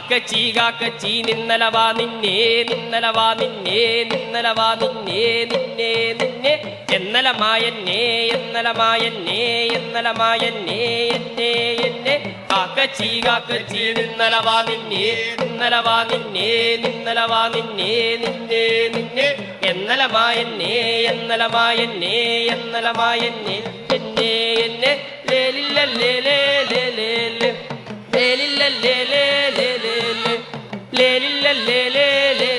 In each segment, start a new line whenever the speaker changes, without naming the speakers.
കാക്കച്ചി നിന്നലവാ നിന്നേ നിന്നലവാ നിന്നേ നിന്നലവാ നിന്നേ നിന്നേ നിന്നെ എന്നലമായന്നേ എന്നലമായന്നേ എന്നലമായന്നേ എന്നെ എന്നെ കാക്കച്ചി നിന്നലവാ നിന്നേ നിന്നലവാ നിന്നേ നിന്നലവാ നിന്നേ നിന്നേ നിന്നെ എന്നലമായന്നേ എന്നലമായന്നേ എന്നലമായന്നേ എന്നെ എന്നെ ലേലില്ലല്ലേ ലേലേ ലേലില്ലല്ലേ ലേലേ ലേലില്ലല്ലേ ലേലേ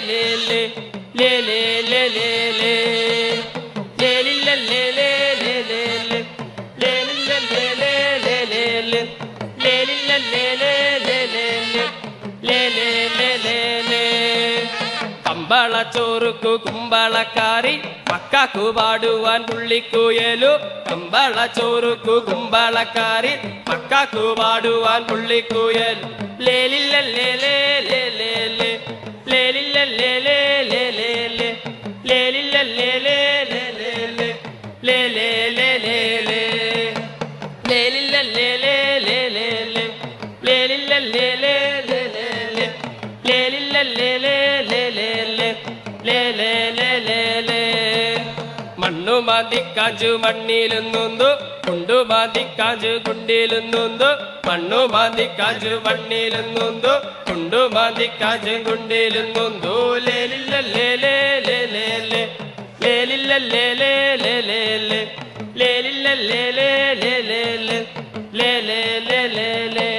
ലേലേ ലേലില്ലല്ലേ ലേലേ ലേലില്ലല്ലേ ലേലേ കമ്പള ചോറുക്കു കുമ്പളക്കാരി മക്കാക്കു പാടുവാൻ പുള്ളിക്കുയലു കമ്പള ചോറുക്കു കുമ്പളക്കാരി മക്കാക്കു പാടുവാൻ പുള്ളിക്കുയലു ലേലില്ലല്ലേ ലേലേ ലേലില്ലല്ലേ ലേലേ ലേലില്ലല്ലേ ലേലില്ലല്ലേ മണ്ണു മാതിക്കാജു മണ്ണിലുന്നു കുണ്ടു മാതിക്കാജു കുണ്ടിലുന്നു മണ്ണു മാതിക്കാജു മണ്ണിലുന്നു കുണ്ടു മാതിക്കാജു കുണ്ടിലുന്നു ലേലില്ലല്ലേ ലേലില്ലല്ലേ ലേലില്ലല്ലേ ലേലേ